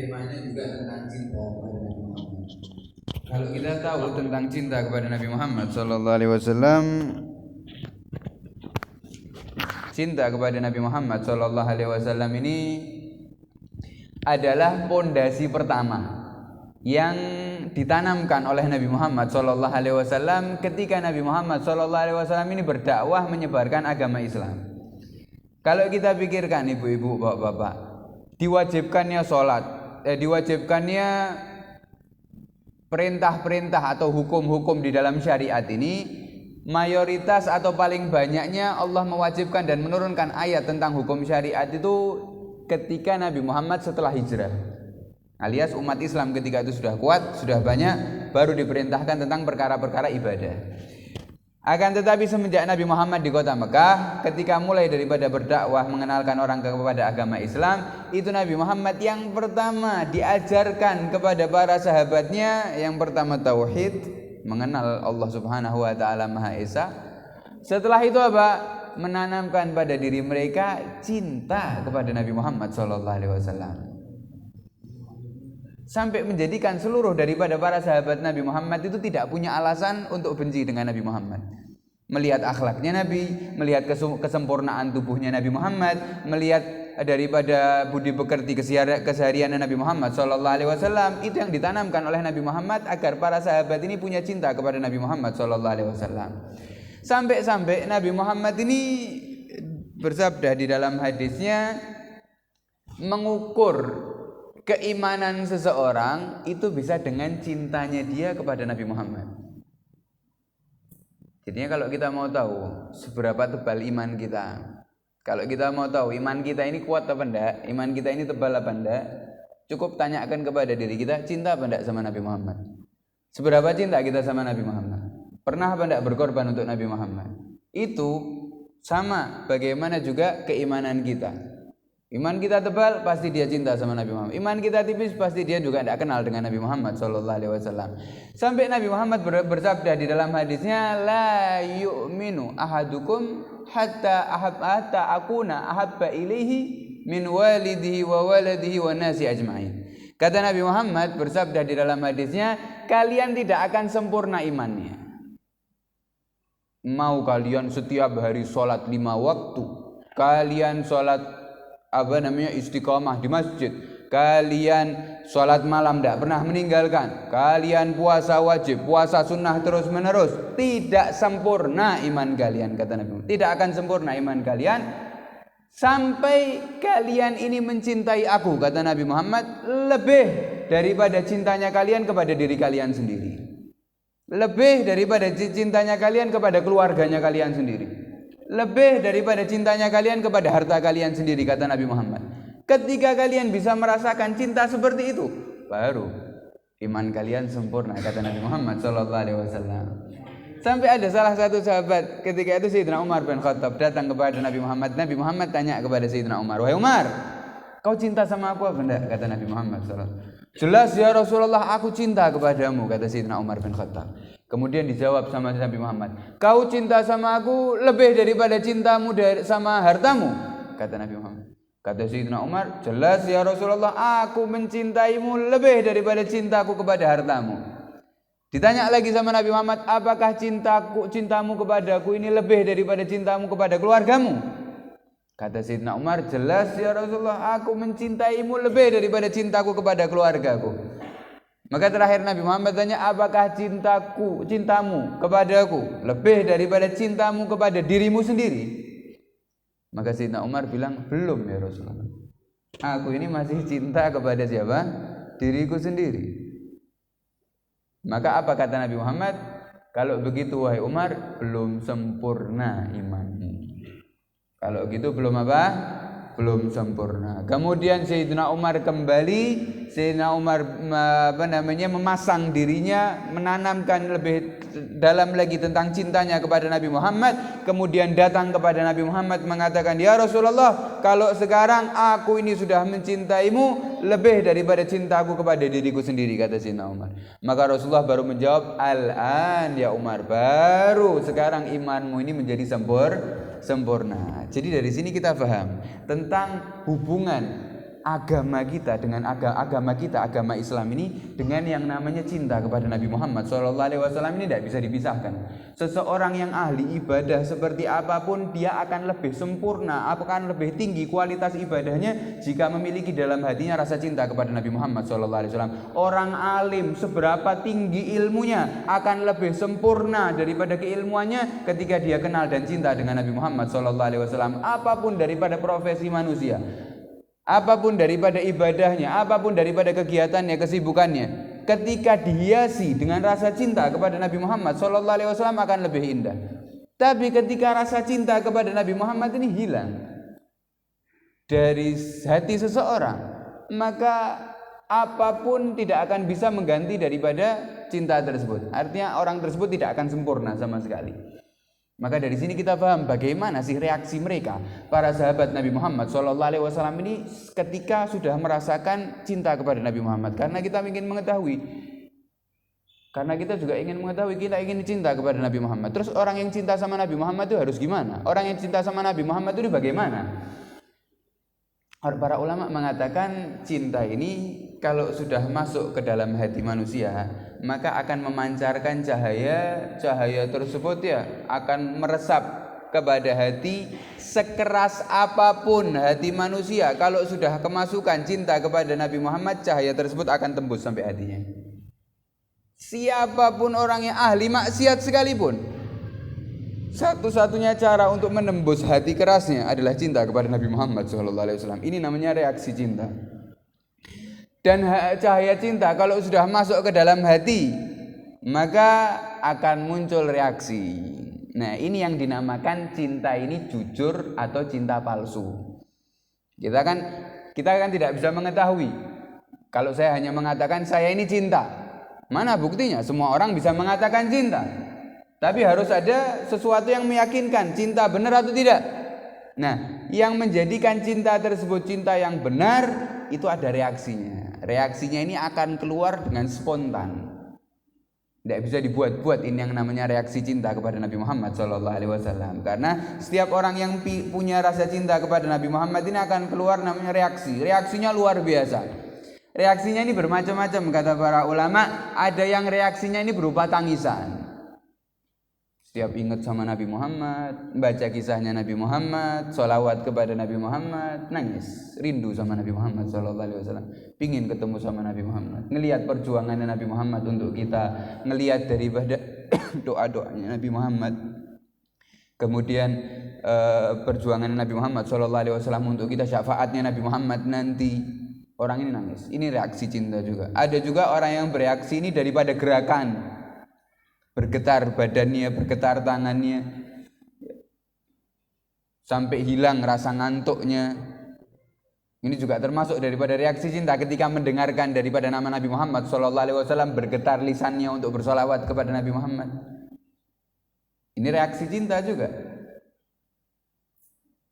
temanya juga tentang cinta kepada Nabi Muhammad. Kalau kita tahu tentang cinta kepada Nabi Muhammad sallallahu alaihi wasallam, cinta kepada Nabi Muhammad sallallahu alaihi wasallam ini adalah pondasi pertama yang ditanamkan oleh Nabi Muhammad sallallahu alaihi wasallam ketika Nabi Muhammad sallallahu alaihi wasallam ini berdakwah menyebarkan agama Islam. Kalau kita pikirkan ibu-ibu, bapak-bapak, diwajibkannya sholat, diwajibkannya perintah-perintah atau hukum-hukum di dalam syariat ini, mayoritas atau paling banyaknya Allah mewajibkan dan menurunkan ayat tentang hukum syariat itu ketika Nabi Muhammad setelah hijrah, alias umat Islam ketika itu sudah kuat, sudah banyak, baru diperintahkan tentang perkara-perkara ibadah. Akan tetapi semenjak Nabi Muhammad di kota Mekah, ketika mulai daripada berdakwah mengenalkan orang kepada agama Islam, itu Nabi Muhammad yang pertama diajarkan kepada para sahabatnya, yang pertama tauhid, mengenal Allah Subhanahu wa taala Maha Esa. Setelah itu apa? Menanamkan pada diri mereka cinta kepada Nabi Muhammad sallallahu alaihi wasallam. Sampai menjadikan seluruh daripada para sahabat Nabi Muhammad itu tidak punya alasan untuk benci dengan Nabi Muhammad. Melihat akhlaknya Nabi, melihat kesempurnaan tubuhnya Nabi Muhammad, melihat daripada budi pekerti keseharian Nabi Muhammad sallallahu alaihi wasallam, itu yang ditanamkan oleh Nabi Muhammad agar para sahabat ini punya cinta kepada Nabi Muhammad sallallahu alaihi wasallam. Sampai-sampai Nabi Muhammad ini bersabda di dalam hadisnya, mengukur keimanan seseorang itu bisa dengan cintanya dia kepada Nabi Muhammad. Jadinya kalau kita mau tahu seberapa tebal iman kita, kalau kita mau tahu iman kita ini kuat apa enggak, iman kita ini tebal apa enggak, cukup tanyakan kepada diri kita, cinta apa enggak sama Nabi Muhammad. Seberapa cinta kita sama Nabi Muhammad? Pernah apa enggak berkorban untuk Nabi Muhammad? Itu sama bagaimana juga keimanan kita. Iman kita tebal, pasti dia cinta sama Nabi Muhammad. Iman kita tipis, pasti dia juga tidak kenal dengan Nabi Muhammad sallallahu alaihi wasallam. Sampai Nabi Muhammad bersabda di dalam hadisnya, la yu'minu ahadukum hatta akuna ahabba ilaihi min walidihi wa waladihi wa nasi ajma'in. Kata Nabi Muhammad bersabda di dalam hadisnya, kalian tidak akan sempurna imannya. Mau kalian setiap hari sholat 5 waktu, kalian sholat istiqomah di masjid, kalian sholat malam tidak pernah meninggalkan, kalian puasa wajib, puasa sunnah terus menerus, tidak sempurna iman kalian, kata Nabi. Tidak akan sempurna iman kalian sampai kalian ini mencintai aku, kata Nabi Muhammad, lebih daripada cintanya kalian kepada diri kalian sendiri, lebih daripada cintanya kalian kepada keluarganya kalian sendiri, lebih daripada cintanya kalian kepada harta kalian sendiri, kata Nabi Muhammad. Ketika kalian bisa merasakan cinta seperti itu, baru iman kalian sempurna, kata Nabi Muhammad sallallahu alaihi wasallam. Sampai ada salah satu sahabat ketika itu Sayyidina Umar bin Khattab datang kepada Nabi Muhammad. Nabi Muhammad tanya kepada Sayyidina Umar, "Wahai Umar, kau cinta sama aku apa enggak?" Kata Nabi Muhammad sallallahu alaihi wasallam. "Jelas ya Rasulullah, aku cinta kepadamu," kata Sayyidina Umar bin Khattab. Kemudian dijawab sama Nabi Muhammad, "Kau cinta sama aku lebih daripada cintamu sama hartamu," kata Nabi Muhammad. Kata Sayyidina Umar, "Jelas ya Rasulullah, aku mencintaimu lebih daripada cintaku kepada hartamu." Ditanya lagi sama Nabi Muhammad, "Apakah cintamu kepadaku ini lebih daripada cintamu kepada keluargamu?" Kata Sayyidina Umar, "Jelas ya Rasulullah, aku mencintaimu lebih daripada cintaku kepada keluargaku." Maka terakhir Nabi Muhammad tanya, "Apakah cintamu kepadaku lebih daripada cintamu kepada dirimu sendiri?" Maka Sayyidina Umar bilang, "Belum ya Rasulullah. Aku ini masih cinta kepada siapa? Diriku sendiri." Maka apa kata Nabi Muhammad? "Kalau begitu wahai Umar, belum sempurna imanmu." Kalau gitu belum apa? Belum sempurna. Kemudian Sayyidina Umar kembali, Sayyidina Umar memasang dirinya, menanamkan lebih dalam lagi tentang cintanya kepada Nabi Muhammad. Kemudian datang kepada Nabi Muhammad mengatakan, "Ya Rasulullah, kalau sekarang aku ini sudah mencintaimu lebih daripada cintaku kepada diriku sendiri," kata Sayyidina Umar. Maka Rasulullah baru menjawab, "Al-an ya Umar, baru sekarang imanmu ini menjadi sempurna." Jadi dari sini kita paham tentang hubungan agama kita dengan agama Islam ini dengan yang namanya cinta kepada Nabi Muhammad SAW ini tidak bisa dipisahkan. Seseorang yang ahli ibadah seperti apapun dia akan lebih sempurna, akan lebih tinggi kualitas ibadahnya jika memiliki dalam hatinya rasa cinta kepada Nabi Muhammad SAW. Orang alim seberapa tinggi ilmunya akan lebih sempurna daripada keilmuannya ketika dia kenal dan cinta dengan Nabi Muhammad SAW. Apapun daripada profesi manusia, apapun daripada ibadahnya, apapun daripada kegiatannya, kesibukannya, ketika dihiasi dengan rasa cinta kepada Nabi Muhammad SAW akan lebih indah. Tapi ketika rasa cinta kepada Nabi Muhammad ini hilang dari hati seseorang, maka apapun tidak akan bisa mengganti daripada cinta tersebut. Artinya orang tersebut tidak akan sempurna sama sekali. Maka dari sini kita paham bagaimana sih reaksi mereka para sahabat Nabi Muhammad SAW ini ketika sudah merasakan cinta kepada Nabi Muhammad. Karena kita ingin mengetahui, karena kita juga ingin mengetahui, kita ingin cinta kepada Nabi Muhammad. Terus orang yang cinta sama Nabi Muhammad itu harus gimana? Orang yang cinta sama Nabi Muhammad itu bagaimana? Para ulama mengatakan cinta ini kalau sudah masuk ke dalam hati manusia, maka akan memancarkan cahaya tersebut ya akan meresap kepada hati. Sekeras apapun hati manusia, kalau sudah kemasukan cinta kepada Nabi Muhammad, cahaya tersebut akan tembus sampai hatinya. Siapapun orang yang ahli maksiat sekalipun, satu-satunya cara untuk menembus hati kerasnya adalah cinta kepada Nabi Muhammad SAW. Ini namanya reaksi cinta. Dan cahaya cinta kalau sudah masuk ke dalam hati, maka akan muncul reaksi. Nah, ini yang dinamakan cinta ini jujur atau cinta palsu. Kita kan tidak bisa mengetahui. Kalau saya hanya mengatakan saya ini cinta, mana buktinya? Semua orang bisa mengatakan cinta. Tapi harus ada sesuatu yang meyakinkan cinta benar atau tidak. Nah, yang menjadikan cinta tersebut cinta yang benar itu ada reaksinya. Reaksinya ini akan keluar dengan spontan. Tidak bisa dibuat-buat ini yang namanya reaksi cinta kepada Nabi Muhammad SAW. Karena setiap orang yang punya rasa cinta kepada Nabi Muhammad ini akan keluar namanya reaksi. Reaksinya luar biasa. Reaksinya ini bermacam-macam kata para ulama. Ada yang reaksinya ini berupa tangisan. Setiap ingat sama Nabi Muhammad, baca kisahnya Nabi Muhammad, sholawat kepada Nabi Muhammad, nangis, rindu sama Nabi Muhammad SAW, pingin ketemu sama Nabi Muhammad, ngelihat perjuangannya Nabi Muhammad untuk kita, ngelihat daripada doa-doanya Nabi Muhammad, kemudian perjuangan Nabi Muhammad SAW untuk kita, syafaatnya Nabi Muhammad nanti. Orang ini nangis, ini reaksi cinta juga. Ada juga orang yang bereaksi ini daripada gerakan, bergetar badannya, bergetar tangannya, sampai hilang rasa ngantuknya. Ini juga termasuk daripada reaksi cinta ketika mendengarkan daripada nama Nabi Muhammad SAW, bergetar lisannya untuk bersolawat kepada Nabi Muhammad. Ini reaksi cinta juga.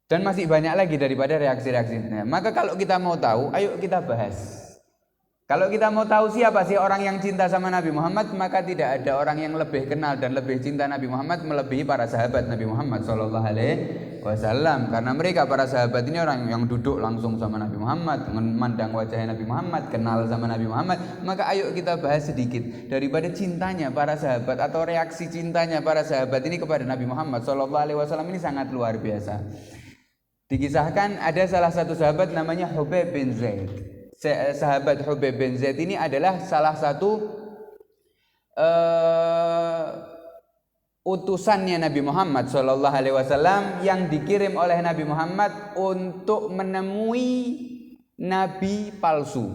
Dan masih banyak lagi daripada reaksi-reaksi cinta. Maka kalau kita mau tahu, ayo kita bahas. Kalau kita mau tahu siapa sih orang yang cinta sama Nabi Muhammad, maka tidak ada orang yang lebih kenal dan lebih cinta Nabi Muhammad melebihi para sahabat Nabi Muhammad SAW. Karena mereka para sahabat ini orang yang duduk langsung sama Nabi Muhammad, memandang wajahnya Nabi Muhammad, kenal sama Nabi Muhammad. Maka ayo kita bahas sedikit daripada cintanya para sahabat atau reaksi cintanya para sahabat ini kepada Nabi Muhammad SAW. Ini sangat luar biasa. Dikisahkan ada salah satu sahabat namanya Hubayb bin Zaid. Sahabat Hubayb bin Zaid ini adalah salah satu utusannya Nabi Muhammad SAW yang dikirim oleh Nabi Muhammad untuk menemui nabi palsu.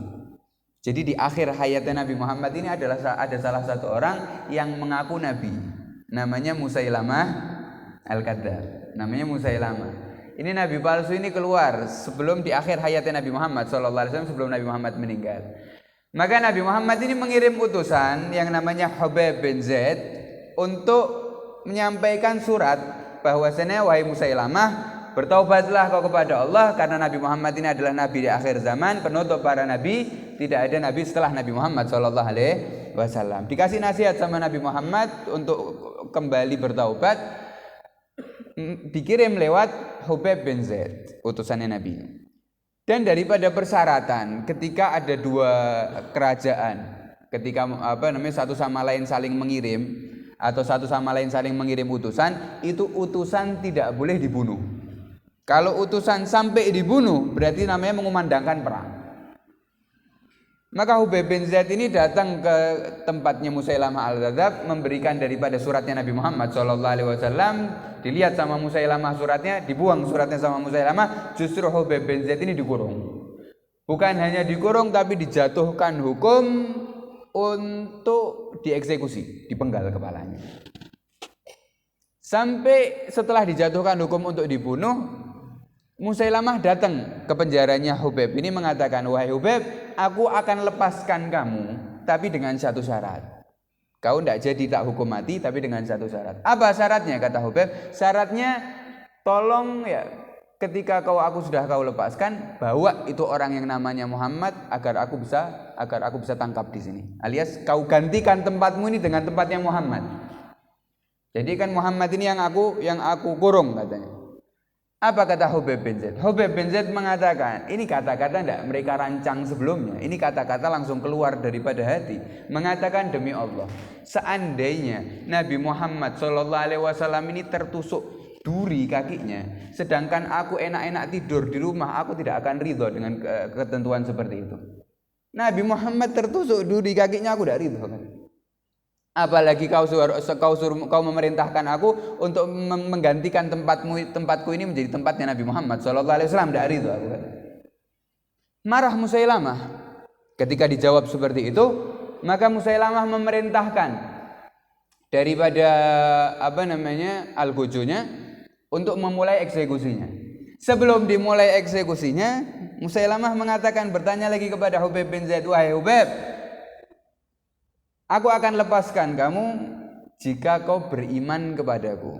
Jadi di akhir hayatnya Nabi Muhammad ini ada salah satu orang yang mengaku nabi, namanya Musailamah Al-Kadzdzab. Namanya Musailamah. Ini nabi palsu ini keluar sebelum di akhir hayatnya Nabi Muhammad SAW, sebelum Nabi Muhammad meninggal. Maka Nabi Muhammad ini mengirim utusan yang namanya Hubayb bin Zaid untuk menyampaikan surat bahwasanya wahai Musailamah, bertaubatlah kau kepada Allah karena Nabi Muhammad ini adalah nabi di akhir zaman, penutup para nabi, tidak ada nabi setelah Nabi Muhammad SAW. Dikasih nasihat sama Nabi Muhammad untuk kembali bertaubat, dikirim lewat Hubayb bin Zaid, utusannya Nabi. Dan daripada persyaratan ketika ada dua kerajaan, ketika satu sama lain saling mengirim atau satu sama lain saling mengirim utusan, itu utusan tidak boleh dibunuh. Kalau utusan sampai dibunuh berarti namanya mengumandangkan perang. Maka Hubayb bin Zaid ini datang ke tempatnya Musailamah al-Kadzdzab, memberikan daripada suratnya Nabi Muhammad SAW. Dilihat sama Musailamah suratnya, dibuang suratnya sama Musailamah. Justru Hubayb bin Zaid ini dikurung. Bukan hanya dikurung, tapi dijatuhkan hukum untuk dieksekusi, dipenggal kepalanya. Sampai setelah dijatuhkan hukum untuk dibunuh, Musailamah datang ke penjaranya Hubayb ini mengatakan, wahai Hubayb, aku akan lepaskan kamu, tapi dengan satu syarat. Kau tidak jadi tak hukum mati, tapi dengan satu syarat. Apa syaratnya? Kata Hubayb, syaratnya tolong ya, ketika aku sudah kau lepaskan, bawa itu orang yang namanya Muhammad agar aku bisa tangkap di sini. Alias kau gantikan tempatmu ini dengan tempatnya Muhammad. Jadi kan Muhammad ini yang aku kurung katanya. Apa kata Hubayb bin Zaid? Hubayb bin Zaid mengatakan, ini kata-kata tidak mereka rancang sebelumnya. Ini kata-kata langsung keluar daripada hati. Mengatakan, demi Allah, seandainya Nabi Muhammad SAW ini tertusuk duri kakinya, sedangkan aku enak-enak tidur di rumah, aku tidak akan ridho dengan ketentuan seperti itu. Nabi Muhammad tertusuk duri kakinya, aku tidak ridho kan. Apalagi kau memerintahkan aku untuk menggantikan tempatku ini menjadi tempatnya Nabi Muhammad SAW. Tidak ridho aku kan. Marah Musailamah ketika dijawab seperti itu. Maka Musailamah memerintahkan daripada algojonya untuk memulai eksekusinya. Sebelum dimulai eksekusinya, Musailamah mengatakan, bertanya lagi kepada Hubayb bin Zaid, wahai Hubayb, aku akan lepaskan kamu jika kau beriman kepadaku.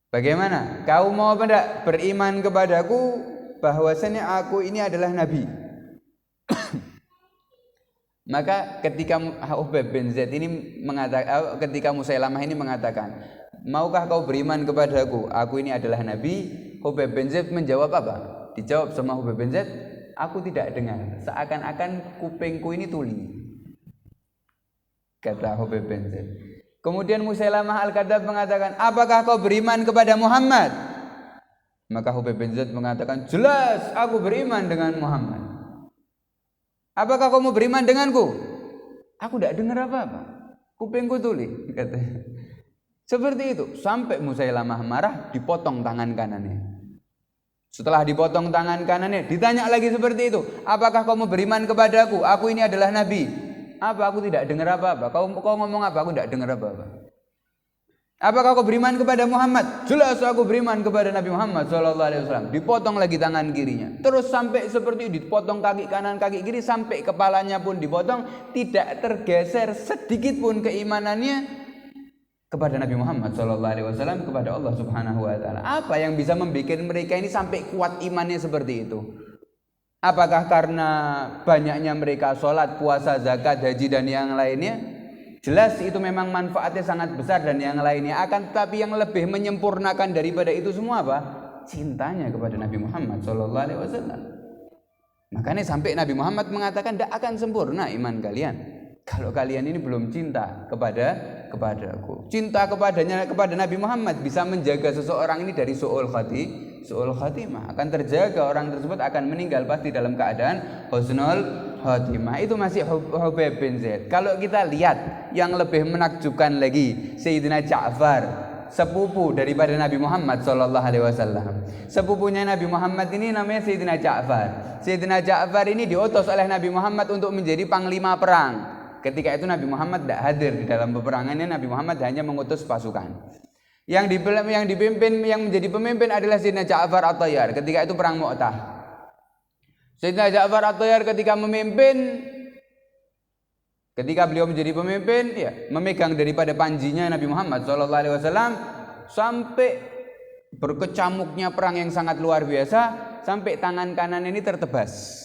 Bagaimana? Kau mau apa tidak beriman kepadaku bahwasanya aku ini adalah nabi? Maka ketika Hubayb bin Zaid ini mengatakan, ketika Musailamah ini mengatakan, maukah kau beriman kepadaku? Aku ini adalah nabi. Hubayb bin Zaid menjawab apa? Dijawab sama Hubayb bin Zaid, aku tidak dengar. Seakan-akan kupingku ini tuli. Kata Hubayb bin Zaid. Kemudian Musailamah al-Kadzdzab mengatakan, apakah kau beriman kepada Muhammad? Maka Hubayb bin Zaid mengatakan, jelas aku beriman dengan Muhammad. Apakah kamu beriman denganku? Aku tidak dengar apa-apa. Kupingku tuli, katanya. Seperti itu. Sampai Musailamah marah, dipotong tangan kanannya. Setelah dipotong tangan kanannya, ditanya lagi seperti itu. Apakah kamu beriman kepadaku? Aku ini adalah nabi. Apa? Aku tidak dengar apa-apa. Kau ngomong apa? Aku tidak dengar apa-apa. Apakah kau beriman kepada Muhammad? Jelas aku beriman kepada Nabi Muhammad SAW. Dipotong lagi tangan kirinya. Terus sampai seperti itu, dipotong kaki kanan, kaki kiri, sampai kepalanya pun dipotong. Tidak tergeser sedikit pun keimanannya kepada Nabi Muhammad SAW, kepada Allah Subhanahu Wa Taala. Apa yang bisa membuat mereka ini sampai kuat imannya seperti itu? Apakah karena banyaknya mereka sholat, puasa, zakat, haji dan yang lainnya? Jelas itu memang manfaatnya sangat besar dan yang lainnya. Akan tetapi yang lebih menyempurnakan daripada itu semua apa? Cintanya kepada Nabi Muhammad SAW. Makanya sampai Nabi Muhammad mengatakan, tidak akan sempurna iman kalian kalau kalian ini belum cinta kepadaku. Cinta kepada Nabi Muhammad bisa menjaga seseorang ini dari su'ul khatimah. Akan terjaga, orang tersebut akan meninggal pasti dalam keadaan husnul khatimah. Itu masih Hubayb bin Zaid. Kalau kita lihat yang lebih menakjubkan lagi, Sayyidina Ja'far, sepupu daripada Nabi Muhammad SAW. Sepupunya Nabi Muhammad ini namanya Sayyidina Ja'far. Sayyidina Ja'far ini diutus oleh Nabi Muhammad untuk menjadi panglima perang. Ketika itu Nabi Muhammad tidak hadir di dalam peperangannya. Nabi Muhammad hanya mengutus pasukan. Yang menjadi pemimpin adalah Sayyidina Ja'far At-Tayyar. Ketika itu perang Mu'tah. Sayyidina Ja'far At-Tayyar ketika beliau menjadi pemimpin, ya, memegang daripada panjinya Nabi Muhammad SAW sampai berkecamuknya perang yang sangat luar biasa, sampai tangan kanan ini tertebas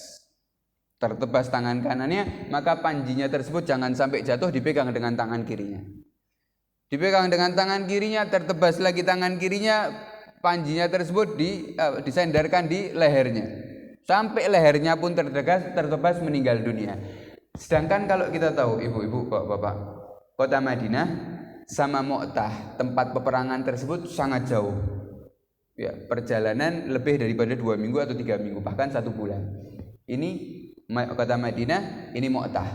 tangan kanannya, maka panjinya tersebut jangan sampai jatuh, dipegang dengan tangan kirinya. Dipegang dengan tangan kirinya, tertebas lagi tangan kirinya, panjinya tersebut disendarkan di lehernya. Sampai lehernya pun tertebas meninggal dunia. Sedangkan kalau kita tahu ibu-ibu, bapak-bapak, kota Madinah sama Mu'tah, tempat peperangan tersebut sangat jauh. Ya, perjalanan lebih daripada 2 minggu atau 3 minggu, bahkan 1 bulan. Ini kota Madinah, ini Mu'tah.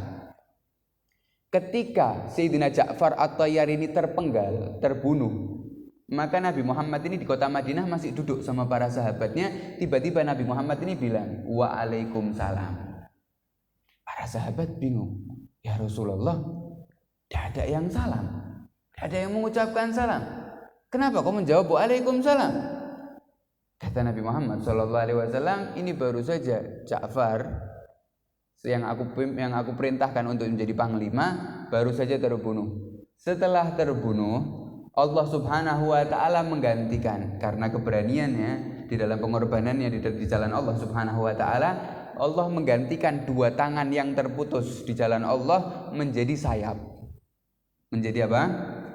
Ketika Sayyidina Ja'far At-Tayyar ini terpenggal, terbunuh, maka Nabi Muhammad ini di kota Madinah masih duduk sama para sahabatnya. Tiba-tiba Nabi Muhammad ini bilang, Waalaikumsalam. Para sahabat bingung, ya Rasulullah, tidak ada yang salam, tidak ada yang mengucapkan salam. Kenapa kau menjawab Waalaikumsalam? Kata Nabi Muhammad SAW, ini baru saja Ja'far yang aku perintahkan untuk menjadi panglima baru saja terbunuh. Setelah terbunuh, Allah Subhanahu wa taala menggantikan karena keberaniannya di dalam pengorbanannya di jalan Allah Subhanahu wa taala, Allah menggantikan 2 tangan yang terputus di jalan Allah menjadi sayap. Menjadi apa?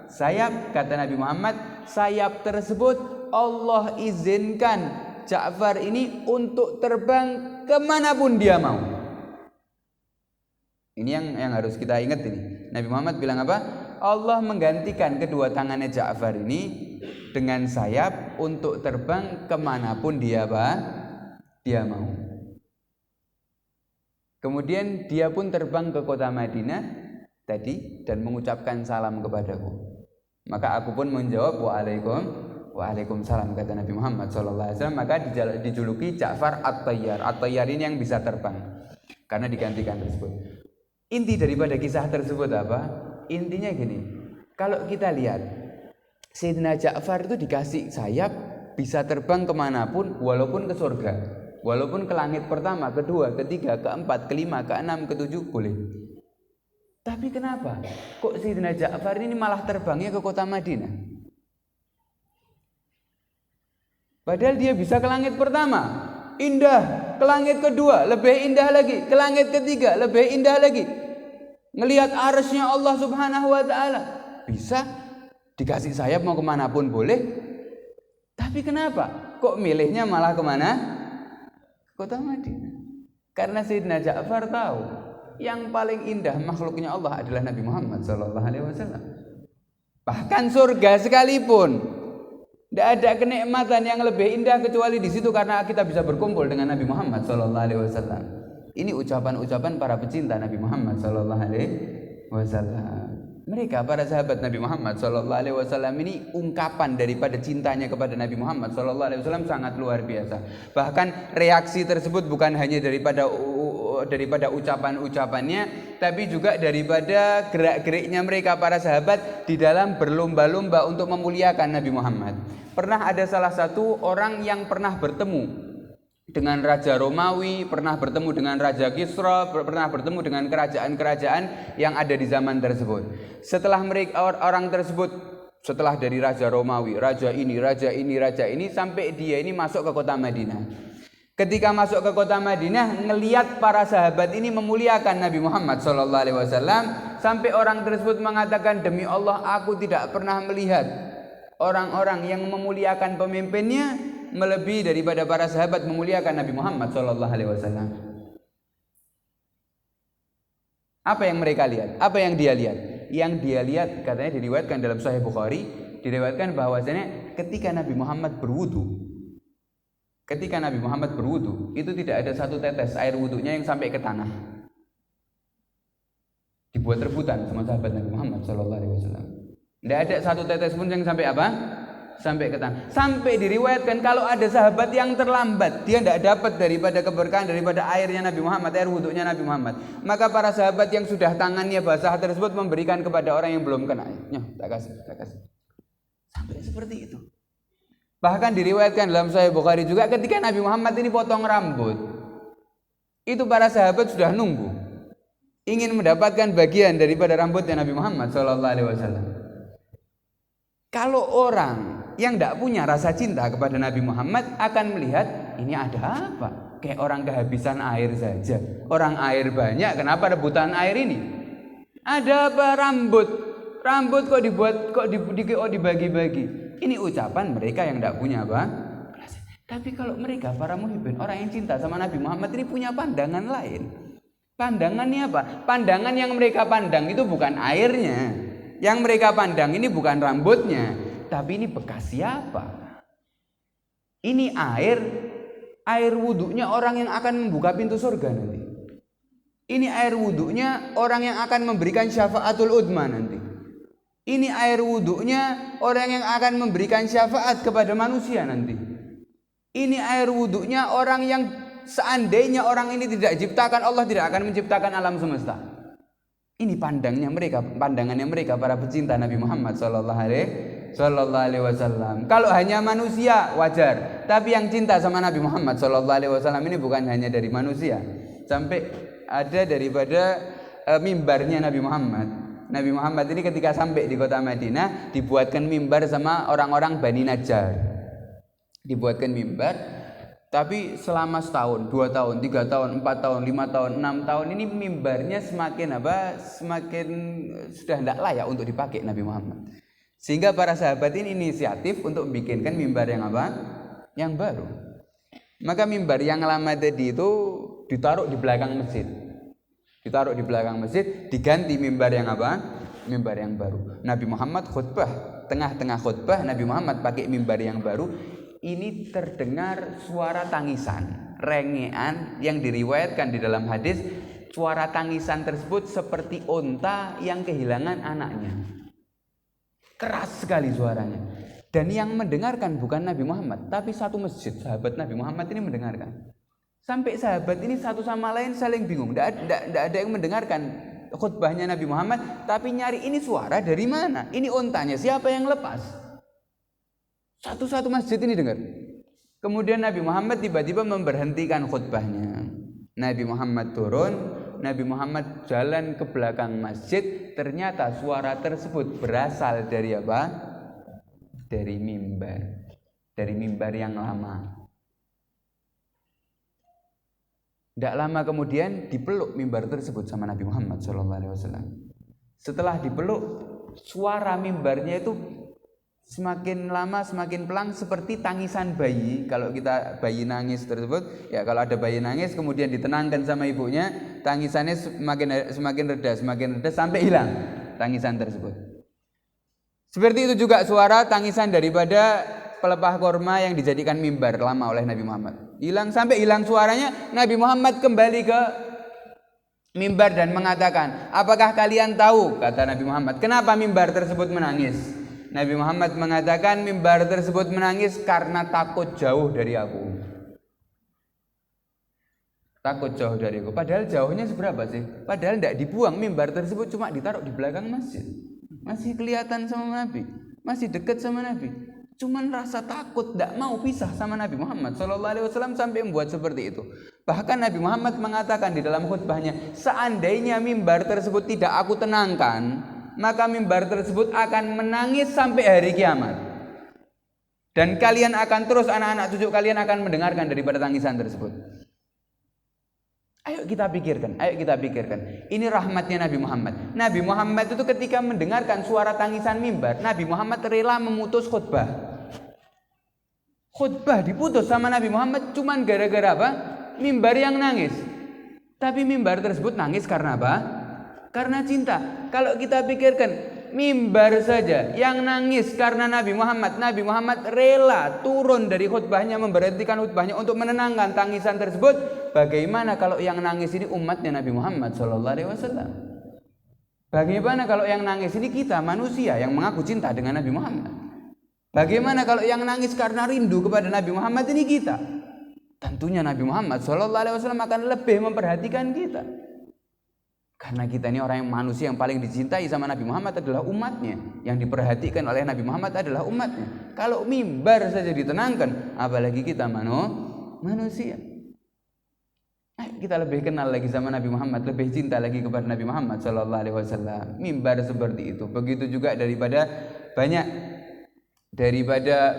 Sayap. Kata Nabi Muhammad, sayap tersebut Allah izinkan Ja'far ini untuk terbang kemanapun dia mau. Ini yang harus kita ingat ini. Nabi Muhammad bilang apa? Allah menggantikan kedua tangannya Ja'far ini dengan sayap untuk terbang kemanapun dia mau. Kemudian dia pun terbang ke kota Madinah tadi dan mengucapkan salam kepadaku. Maka aku pun menjawab Waalaikumsalam, kata Nabi Muhammad SAW. Maka dijuluki Ja'far At-Tayyar. At-Tayyar ini yang bisa terbang karena digantikan tersebut. Inti daripada kisah tersebut apa? Intinya gini, kalau kita lihat Sayyidina Ja'far itu dikasih sayap, bisa terbang kemanapun, walaupun ke surga, walaupun ke langit pertama, kedua, ketiga, keempat, kelima, keenam, ketujuh, boleh. Tapi kenapa kok Sayyidina Ja'far ini malah terbangnya ke kota Madinah? Padahal dia bisa ke langit pertama, indah, ke langit kedua, lebih indah lagi, ke langit ketiga, lebih indah lagi. Ngelihat arsy-Nya Allah Subhanahu wa taala, bisa dikasih sayap mau kemanapun boleh. Tapi kenapa kok milihnya malah kemana? Kota Madinah. Karena Sayyidina Ja'far tahu yang paling indah makhluknya Allah adalah Nabi Muhammad SAW. Bahkan surga sekalipun tidak ada kenikmatan yang lebih indah kecuali di situ, karena kita bisa berkumpul dengan Nabi Muhammad SAW. Ini ucapan-ucapan para pecinta Nabi Muhammad SAW. Mereka para sahabat Nabi Muhammad SAW ini ungkapan daripada cintanya kepada Nabi Muhammad SAW sangat luar biasa. Bahkan reaksi tersebut bukan hanya daripada ucapan-ucapannya, tapi juga daripada gerak-geriknya mereka para sahabat di dalam berlomba-lomba untuk memuliakan Nabi Muhammad. Pernah ada salah satu orang yang pernah bertemu dengan Raja Romawi, pernah bertemu dengan Raja Kisra, pernah bertemu dengan kerajaan-kerajaan yang ada di zaman tersebut. Setelah mereka orang tersebut, setelah dari Raja Romawi, raja ini, sampai dia ini masuk ke kota Madinah. Ketika masuk ke kota Madinah, ngelihat para sahabat ini memuliakan Nabi Muhammad SAW, sampai orang tersebut mengatakan, demi Allah, aku tidak pernah melihat orang-orang yang memuliakan pemimpinnya melebihi daripada para sahabat memuliakan Nabi Muhammad SAW. Apa yang mereka lihat? Apa yang dia lihat? Yang dia lihat, katanya diriwayatkan dalam Sahih Bukhari, diriwayatkan bahwasanya ketika Nabi Muhammad berwudu, itu tidak ada satu tetes air wudunya yang sampai ke tanah. Dibuat rebutan sama sahabat Nabi Muhammad SAW. Tidak ada satu tetes pun yang sampai apa? Sampai ke tanah. Sampai diriwayatkan kalau ada sahabat yang terlambat, dia tidak dapat daripada keberkahan daripada airnya Nabi Muhammad, air wudhunya Nabi Muhammad, maka para sahabat yang sudah tangannya basah tersebut memberikan kepada orang yang belum kena. Tak kasih. Sampai seperti itu. Bahkan diriwayatkan dalam Sahih Bukhari juga ketika Nabi Muhammad ini potong rambut, itu para sahabat sudah nunggu, ingin mendapatkan bagian daripada rambutnya Nabi Muhammad SAW. Kalau orang yang tidak punya rasa cinta kepada Nabi Muhammad akan melihat ini ada apa? Kayak orang kehabisan air saja. Orang air banyak, kenapa rebutan air ini? Ada apa? Rambut kok dibagi-bagi. Ini ucapan mereka yang tidak punya apa? Tapi kalau mereka para muhibbin, orang yang cinta sama Nabi Muhammad ini punya pandangan lain. Pandangannya apa? Pandangan yang mereka pandang itu bukan airnya. Yang mereka pandang ini bukan rambutnya, tapi ini bekas siapa? Ini air wudhunya orang yang akan membuka pintu surga nanti. Ini air wudhunya orang yang akan memberikan syafaatul udma nanti. Ini air wudhunya orang yang akan memberikan syafaat kepada manusia nanti. Ini air wudhunya orang yang seandainya orang ini tidak diciptakan, Allah tidak akan menciptakan alam semesta. Ini pandangannya mereka para pecinta Nabi Muhammad sallallahu alaihi wasallam. Kalau hanya manusia wajar, tapi yang cinta sama Nabi Muhammad sallallahu alaihi wasallam ini bukan hanya dari manusia. Sampai ada daripada mimbarnya Nabi Muhammad. Nabi Muhammad ini ketika sampai di kota Madinah dibuatkan mimbar sama orang-orang Bani Najjar. Dibuatkan mimbar, tapi selama setahun, 2 tahun, 3 tahun, 4 tahun, 5 tahun, 6 tahun ini mimbarnya semakin sudah tidak layak untuk dipakai Nabi Muhammad. Sehingga para sahabat ini inisiatif untuk membikinkan mimbar yang yang baru. Maka mimbar yang lama tadi itu ditaruh di belakang masjid. Ditaruh di belakang masjid, diganti mimbar yang mimbar yang baru. Nabi Muhammad khutbah, tengah-tengah khutbah Nabi Muhammad pakai mimbar yang baru. Ini terdengar suara tangisan, rengean yang diriwayatkan di dalam hadis. Suara tangisan tersebut seperti unta yang kehilangan anaknya. Keras sekali suaranya. Dan yang mendengarkan bukan Nabi Muhammad, tapi satu masjid, sahabat Nabi Muhammad ini mendengarkan. Sampai sahabat ini satu sama lain saling bingung. Tidak ada yang mendengarkan khutbahnya Nabi Muhammad, tapi nyari ini suara dari mana? Ini untanya siapa yang lepas? Satu-satu masjid ini dengar. Kemudian Nabi Muhammad tiba-tiba memberhentikan khutbahnya. Nabi Muhammad turun, Nabi Muhammad jalan ke belakang masjid. Ternyata suara tersebut berasal dari apa? Dari mimbar. Dari mimbar yang lama. Tidak lama kemudian dipeluk mimbar tersebut sama Nabi Muhammad SAW. Setelah dipeluk, suara mimbarnya itu semakin lama semakin pelan seperti tangisan bayi. Kalau kita bayi nangis tersebut, ya kalau ada bayi nangis kemudian ditenangkan sama ibunya, tangisannya semakin reda sampai hilang tangisan tersebut. Seperti itu juga suara tangisan daripada pelepah korma yang dijadikan mimbar lama oleh Nabi Muhammad. Hilang sampai hilang suaranya, Nabi Muhammad kembali ke mimbar dan mengatakan, "Apakah kalian tahu?" kata Nabi Muhammad, "kenapa mimbar tersebut menangis?" Nabi Muhammad mengatakan mimbar tersebut menangis karena takut jauh dari aku. Takut jauh dari aku. Padahal jauhnya seberapa sih? Padahal tidak dibuang, mimbar tersebut cuma ditaruh di belakang masjid. Masih kelihatan sama Nabi, masih dekat sama Nabi. Cuman rasa takut, tidak mau pisah sama Nabi Muhammad SAW sampai membuat seperti itu. Bahkan Nabi Muhammad mengatakan di dalam khutbahnya, seandainya mimbar tersebut tidak aku tenangkan, maka mimbar tersebut akan menangis sampai hari kiamat. Dan kalian akan terus, anak-anak cucu kalian akan mendengarkan daripada tangisan tersebut. Ayo kita pikirkan. Ini rahmatnya Nabi Muhammad. Nabi Muhammad itu ketika mendengarkan suara tangisan mimbar, Nabi Muhammad rela memutus khutbah. Khutbah diputus sama Nabi Muhammad cuman gara-gara apa? Mimbar yang nangis. Tapi mimbar tersebut nangis karena apa? Karena cinta. Kalau kita pikirkan, mimbar saja yang nangis karena Nabi Muhammad rela turun dari khutbahnya, memberhentikan khutbahnya untuk menenangkan tangisan tersebut. Bagaimana kalau yang nangis ini umatnya Nabi Muhammad SAW? Bagaimana kalau yang nangis ini kita manusia yang mengaku cinta dengan Nabi Muhammad? Bagaimana kalau yang nangis karena rindu kepada Nabi Muhammad ini kita? Tentunya Nabi Muhammad SAW akan lebih memperhatikan kita. Karena kita ini orang yang manusia yang paling dicintai sama Nabi Muhammad adalah umatnya. Yang diperhatikan oleh Nabi Muhammad adalah umatnya. Kalau mimbar saja ditenangkan, apalagi kita manusia. Kita lebih kenal lagi sama Nabi Muhammad, lebih cinta lagi kepada Nabi Muhammad SAW. Mimbar seperti itu. Begitu juga daripada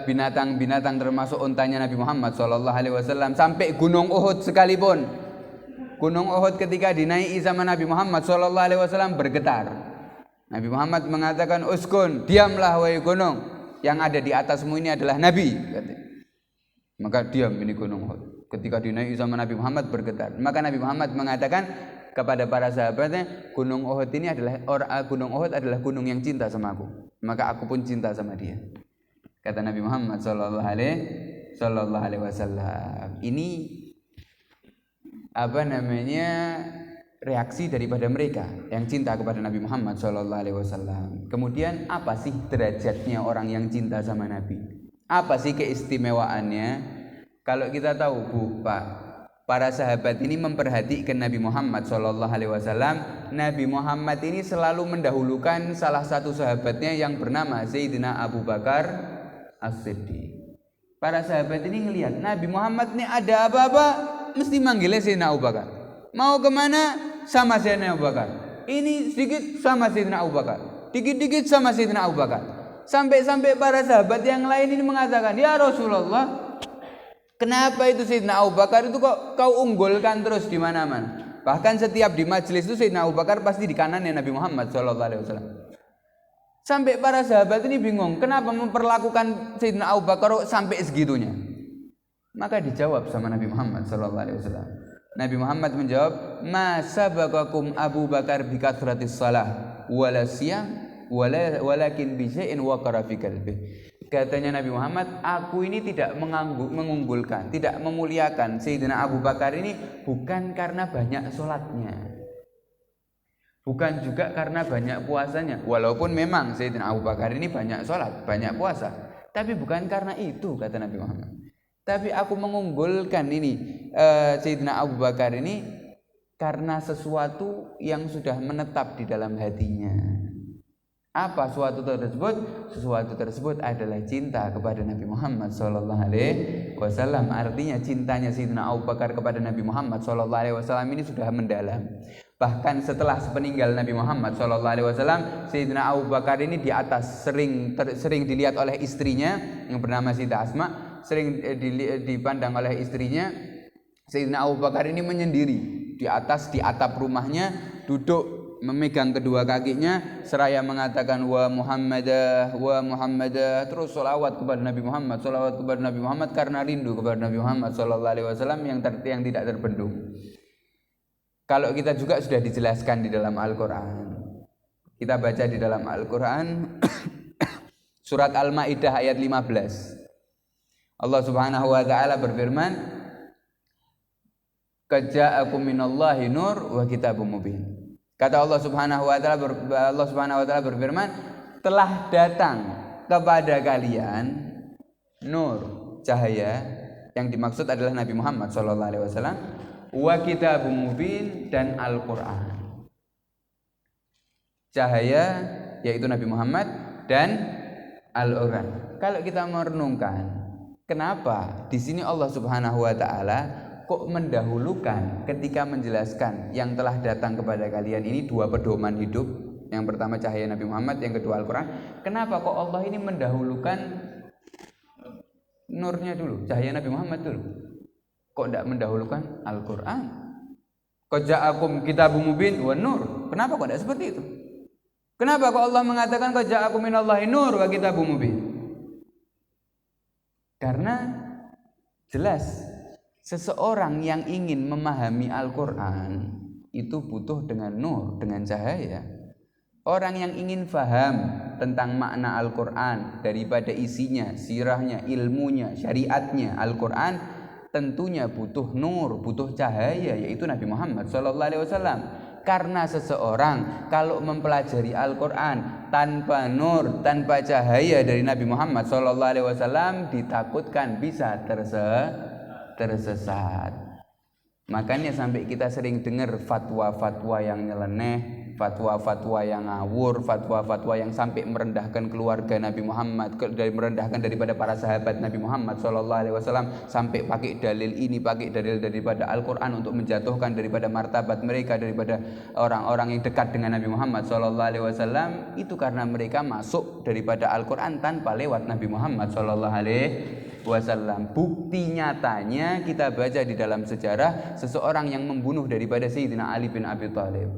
binatang-binatang termasuk untanya Nabi Muhammad SAW. Sampai Gunung Uhud sekalipun. Gunung Uhud ketika dinaiki sama Nabi Muhammad SAW bergetar. Nabi Muhammad mengatakan, "Uskun, diamlah wahai gunung. Yang ada di atasmu ini adalah Nabi." Maka diam ini gunung Uhud. Ketika dinaiki sama Nabi Muhammad bergetar. Maka Nabi Muhammad mengatakan kepada para sahabatnya, gunung Uhud ini adalah gunung yang cinta sama aku. Maka aku pun cinta sama dia. Kata Nabi Muhammad sallallahu alaihi wasallam. Ini reaksi daripada mereka yang cinta kepada Nabi Muhammad sallallahu alaihi wasallam. Kemudian apa sih derajatnya orang yang cinta sama Nabi? Apa sih keistimewaannya? Kalau kita tahu, Bu, Pak, para sahabat ini memperhatikan Nabi Muhammad sallallahu alaihi wasallam. Nabi Muhammad ini selalu mendahulukan salah satu sahabatnya yang bernama Sayyidina Abu Bakar As-Siddiq. Para sahabat ini ngelihat Nabi Muhammad ini ada apa-apa mesti manggilnya Sayyidina Abu Bakar. Mau kemana sama Sayyidina Abu Bakar. Ini sedikit sama Sayyidina Abu Bakar. Dikit-dikit sama Sayyidina Abu Bakar. Sampai-sampai para sahabat yang lain ini mengatakan, "Ya Rasulullah, kenapa itu Sayyidina Abu Bakar itu kok kau unggulkan terus di mana-mana?" Bahkan setiap di majelis itu Sayyidina Abu Bakar pasti di kanannya Nabi Muhammad SAW. Sampai para sahabat ini bingung, kenapa memperlakukan Sayyidina Abu Bakar sampai segitunya? Maka dijawab sama Nabi Muhammad SAW. Nabi Muhammad menjawab, "Ma sabaqakum Abu Bakar bi kathratis shalah wala siyam walakin bi syai'in waqara fi qalbi." Katanya Nabi Muhammad, aku ini tidak mengunggulkan, tidak memuliakan Sayyidina Abu Bakar ini bukan karena banyak sholatnya, bukan juga karena banyak puasanya. Walaupun memang Sayyidina Abu Bakar ini banyak sholat, banyak puasa, tapi bukan karena itu, kata Nabi Muhammad. Tapi aku mengunggulkan ini Sayyidina Abu Bakar ini karena sesuatu yang sudah menetap di dalam hatinya. Apa sesuatu tersebut? Sesuatu tersebut adalah cinta kepada Nabi Muhammad sallallahu alaihi wasallam. Artinya cintanya Sayyidina Abu Bakar kepada Nabi Muhammad sallallahu alaihi wasallam ini sudah mendalam. Bahkan setelah sepeninggal Nabi Muhammad sallallahu alaihi wasallam, Sayyidina Abu Bakar ini di atas sering dilihat oleh istrinya yang bernama Sayyidah Asma, sering dipandang oleh istrinya. Sayyidina Abu Bakar ini menyendiri di atap rumahnya, duduk memegang kedua kakinya seraya mengatakan wa Muhammadah, terus sholawat kepada Nabi Muhammad, karena rindu kepada Nabi Muhammad sallallahu alaihi wasallam yang tidak terbendung. Kalau kita juga sudah dijelaskan di dalam Al-Qur'an. Kita baca di dalam Al-Qur'an surat Al-Maidah ayat 15. Allah Subhanahu wa taala berfirman, "Qad ja'akum minallahi nur wa kitabum mubin." Kata Allah Subhanahu wa taala berfirman, telah datang kepada kalian nur, cahaya, yang dimaksud adalah Nabi Muhammad sallallahu alaihi wasallam, wa kitabum mubin, dan Al-Qur'an. Cahaya yaitu Nabi Muhammad dan Al-Qur'an. Kalau kita merenungkan, kenapa di sini Allah Subhanahu wa taala kok mendahulukan ketika menjelaskan yang telah datang kepada kalian ini dua pedoman hidup, yang pertama cahaya Nabi Muhammad, yang kedua Al-Quran. Kenapa kok Allah ini mendahulukan nurnya dulu, cahaya Nabi Muhammad dulu? Kok tidak mendahulukan Al-Quran? Qad ja'akum kitabum mubin wa nur. Kenapa kok tidak seperti itu? Kenapa kok Allah mengatakan qad ja'akum minallahi nur wa kitabum mubin? Karena jelas seseorang yang ingin memahami Al-Quran itu butuh dengan nur, dengan cahaya. Orang yang ingin faham tentang makna Al-Quran daripada isinya, sirahnya, ilmunya, syariatnya Al-Quran, tentunya butuh nur, butuh cahaya, yaitu Nabi Muhammad SAW. Karena seseorang kalau mempelajari Al-Quran tanpa nur, tanpa cahaya dari Nabi Muhammad SAW, ditakutkan bisa tersesat. Makanya sampai kita sering dengar fatwa-fatwa yang nyeleneh, fatwa-fatwa yang ngawur, fatwa-fatwa yang sampai merendahkan keluarga Nabi Muhammad, merendahkan daripada para sahabat Nabi Muhammad SAW, sampai pakai dalil ini, pakai dalil daripada Al-Quran untuk menjatuhkan daripada martabat mereka, daripada orang-orang yang dekat dengan Nabi Muhammad SAW. Itu karena mereka masuk daripada Al-Quran tanpa lewat Nabi Muhammad SAW. Bukti nyatanya kita baca di dalam sejarah seseorang yang membunuh daripada Sayyidina Ali bin Abi Thalib.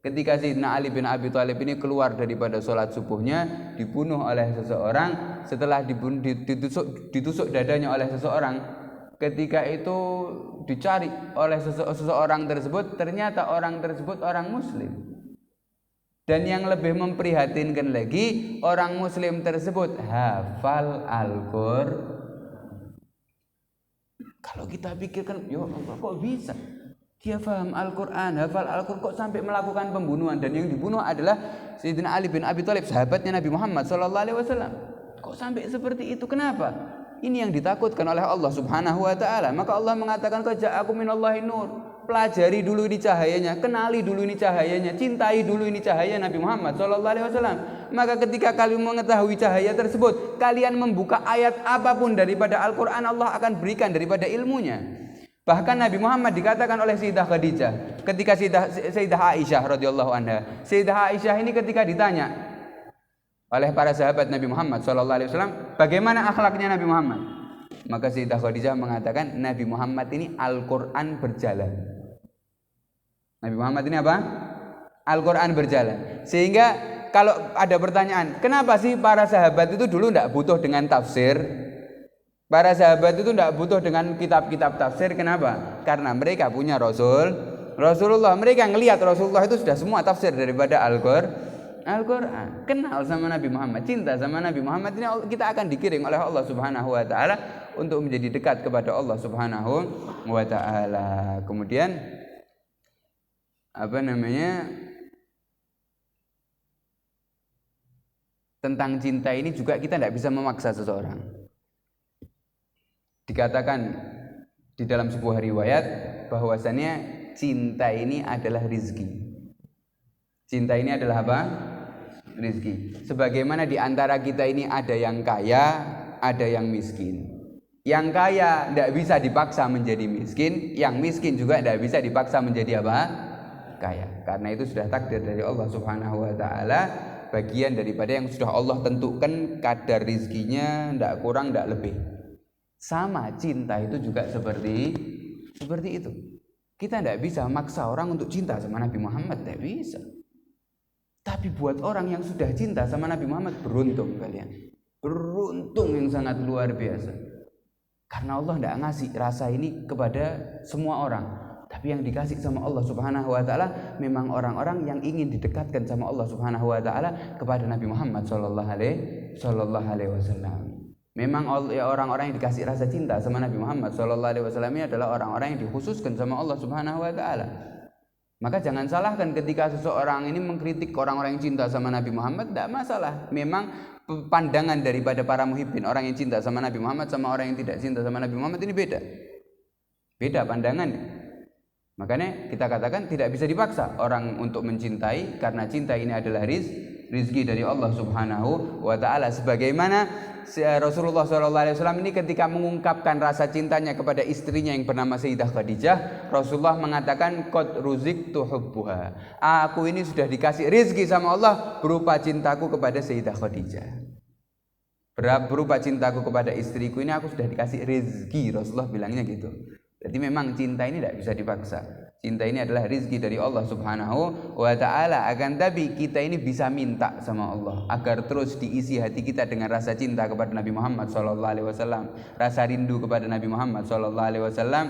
Ketika Sayyidina Ali bin Abi Thalib ini keluar daripada sholat subuhnya, dibunuh oleh seseorang. Setelah ditusuk dadanya oleh seseorang, ketika itu dicari oleh seseorang tersebut, ternyata orang tersebut orang muslim. Dan yang lebih memprihatinkan lagi, orang muslim tersebut hafal Al-Qur'an. Kalau kita pikirkan, ya Allah, kok bisa? Dia paham Al-Qur'an, hafal Al-Qur'an, kok sampai melakukan pembunuhan? Dan yang dibunuh adalah Sayyidina Ali bin Abi Thalib, sahabatnya Nabi Muhammad SAW. Kok sampai seperti itu? Kenapa? Ini yang ditakutkan oleh Allah Subhanahu wa taala. Maka Allah mengatakan, "Qad ja'akum minallahi nur." Pelajari dulu ini cahayanya, kenali dulu ini cahayanya, cintai dulu ini cahaya Nabi Muhammad SAW. Maka ketika kalian mengetahui cahaya tersebut, kalian membuka ayat apapun daripada Al-Quran, Allah akan berikan daripada ilmunya. Bahkan Nabi Muhammad dikatakan oleh Sayyidah Khadijah, ketika Sayyidah Aisyah radhiyallahu anha, Sayyidah Aisyah ini ketika ditanya oleh para sahabat Nabi Muhammad SAW, bagaimana akhlaknya Nabi Muhammad? Maka Sayyidah Khadijah mengatakan, Nabi Muhammad ini Al-Quran berjalan. Nabi Muhammad ini apa? Al-Quran berjalan. Sehingga kalau ada pertanyaan, kenapa sih para sahabat itu dulu tidak butuh dengan tafsir? Para sahabat itu tidak butuh dengan kitab-kitab tafsir. Kenapa? Karena mereka punya Rasulullah. Mereka ngelihat Rasulullah itu sudah semua tafsir daripada Al-Quran. Kenal sama Nabi Muhammad, cinta sama Nabi Muhammad, ini kita akan dikirim oleh Allah Subhanahu wa taala untuk menjadi dekat kepada Allah Subhanahu wa taala. Kemudian tentang cinta ini juga kita tidak bisa memaksa seseorang. Dikatakan di dalam sebuah riwayat bahwasannya cinta ini adalah rizki. Cinta ini adalah apa? Rizki. Sebagaimana di antara kita ini ada yang kaya, ada yang miskin. Yang kaya tidak bisa dipaksa menjadi miskin, yang miskin juga tidak bisa dipaksa menjadi apa? Kaya. Karena itu sudah takdir dari Allah Subhanahu wa taala, bagian daripada yang sudah Allah tentukan, kadar rizkinya tidak kurang tidak lebih. Sama cinta itu juga seperti itu. Kita tidak bisa maksa orang untuk cinta sama Nabi Muhammad, tidak bisa. Tapi buat orang yang sudah cinta sama Nabi Muhammad, beruntung kalian. Beruntung yang sangat luar biasa. Karena Allah tidak ngasih rasa ini kepada semua orang. Tapi yang dikasih sama Allah Subhanahu wa taala memang orang-orang yang ingin didekatkan sama Allah Subhanahu wa taala kepada Nabi Muhammad sallallahu alaihi wasallam. Memang orang-orang yang dikasih rasa cinta sama Nabi Muhammad sallallahu alaihi wasallam ini adalah orang-orang yang dikhususkan sama Allah Subhanahu wa taala. Maka jangan salahkan ketika seseorang ini mengkritik orang-orang yang cinta sama Nabi Muhammad, tidak masalah. Memang pandangan daripada para muhibbin, orang yang cinta sama Nabi Muhammad sama orang yang tidak cinta sama Nabi Muhammad ini beda. Beda pandangannya. Makanya kita katakan tidak bisa dipaksa orang untuk mencintai, karena cinta ini adalah rizki dari Allah Subhanahu wa taala. Sebagaimana Rasulullah SAW ini ketika mengungkapkan rasa cintanya kepada istrinya yang bernama Sayyidah Khadijah, Rasulullah mengatakan qad ruziktu hubbuha. Aku ini sudah dikasih rizki sama Allah berupa cintaku kepada Sayyidah Khadijah. Berupa cintaku kepada istriku ini aku sudah dikasih rizki. Rasulullah bilangnya gitu. Jadi memang cinta ini tidak bisa dipaksa. Cinta ini adalah rizki dari Allah Subhanahu wa ta'ala. Akan tapi kita ini bisa minta sama Allah agar terus diisi hati kita dengan rasa cinta kepada Nabi Muhammad SAW, rasa rindu kepada Nabi Muhammad SAW.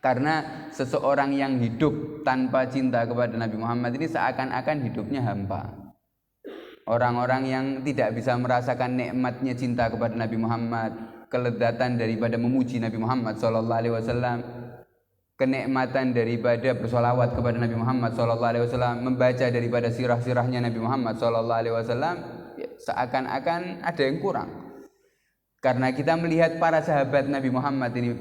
Karena seseorang yang hidup tanpa cinta kepada Nabi Muhammad ini seakan-akan hidupnya hampa. Orang-orang yang tidak bisa merasakan nikmatnya cinta kepada Nabi Muhammad, keledatan daripada memuji Nabi Muhammad SAW, kenikmatan daripada bersolawat kepada Nabi Muhammad SAW, membaca daripada sirah-sirahnya Nabi Muhammad SAW, ya, seakan-akan ada yang kurang. Karena kita melihat para sahabat Nabi Muhammad ini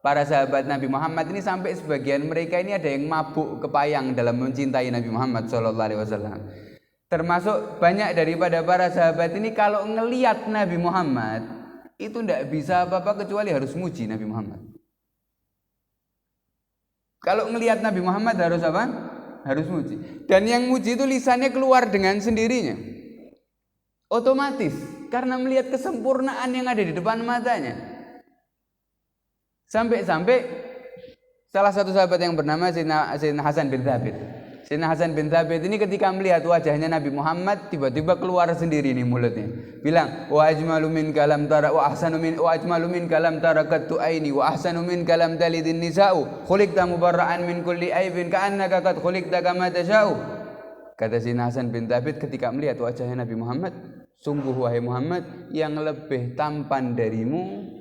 para sahabat Nabi Muhammad ini sampai sebagian mereka ini ada yang mabuk kepayang dalam mencintai Nabi Muhammad SAW. Termasuk banyak daripada para sahabat ini kalau ngelihat Nabi Muhammad itu tidak bisa apa-apa kecuali harus muji Nabi Muhammad. Kalau ngelihat Nabi Muhammad harus apa? Harus muji. Dan yang muji itu lisannya keluar dengan sendirinya. Otomatis. Karena melihat kesempurnaan yang ada di depan matanya. Sampai-sampai salah satu sahabat yang bernama Sayyidina Hasan bin Thabit. Sayyidina Hasan bin Thabit ini ketika melihat wajahnya Nabi Muhammad, tiba-tiba keluar sendiri nih mulutnya. Bilang, wa ajmalu min kalam tara wa ahsanu min wa ajmalu min kalam tarakatu aini wa ahsanu min kalam talidin nisa'u. Khuliqta mubarra'an min kulli aibin ka'annaka qad khuliqta kama tasha'u. Kata Sayyidina Hasan bin Thabit ketika melihat wajahnya Nabi Muhammad, sungguh wahai Muhammad, yang lebih tampan darimu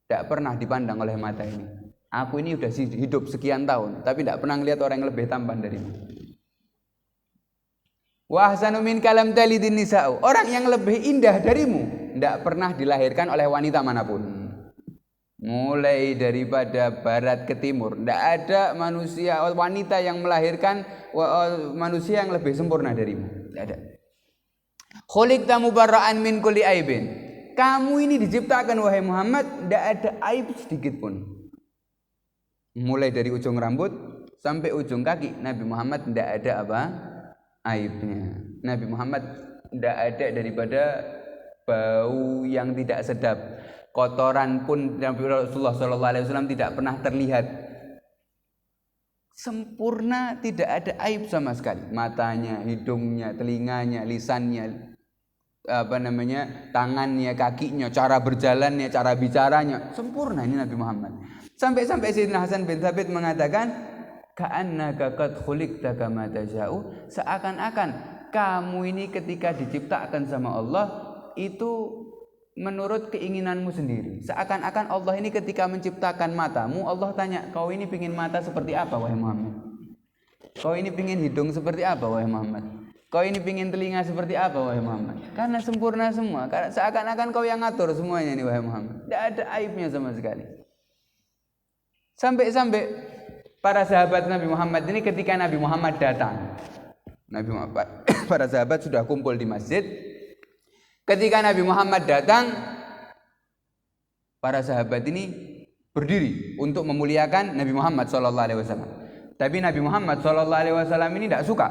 tidak pernah dipandang oleh mata ini. Aku ini sudah hidup sekian tahun, tapi tidak pernah melihat orang yang lebih tampan darimu. Wa ahsanu min kalam talidin nisa'u. Orang yang lebih indah darimu tidak pernah dilahirkan oleh wanita manapun. Mulai daripada barat ke timur, tidak ada manusia wanita yang melahirkan manusia yang lebih sempurna darimu. Tidak ada. Khuliqta mubarra'an min kulli aibin. Kamu ini diciptakan wahai Muhammad, tidak ada aib sedikit pun. Mulai dari ujung rambut sampai ujung kaki, Nabi Muhammad tidak ada apa? Aibnya. Nabi Muhammad tidak ada daripada bau yang tidak sedap. Kotoran pun Nabi Rasulullah SAW tidak pernah terlihat. Sempurna, tidak ada aib sama sekali. Matanya, hidungnya, telinganya, lisannya, tangannya, kakinya, cara berjalannya, cara bicaranya, sempurna ini Nabi Muhammad. Sampai-sampai Sayyidina Hasan bin Thabit mengatakan, ka'annaka qad khuliqta kama tasha'u, seakan-akan kamu ini ketika diciptakan sama Allah itu menurut keinginanmu sendiri. Seakan-akan Allah ini ketika menciptakan matamu, Allah tanya, kau ini pingin mata seperti apa wahai Muhammad? Kau ini pingin hidung seperti apa wahai Muhammad? Kau ini pingin telinga seperti apa wahai Muhammad? Karena sempurna semua. Karena seakan-akan kau yang ngatur semuanya nih wahai Muhammad. Tidak ada aibnya sama sekali. Sampai-sampai para sahabat Nabi Muhammad ini ketika Nabi Muhammad datang, para sahabat sudah kumpul di masjid. Ketika Nabi Muhammad datang, para sahabat ini berdiri untuk memuliakan Nabi Muhammad SAW. Tapi Nabi Muhammad SAW ini tidak suka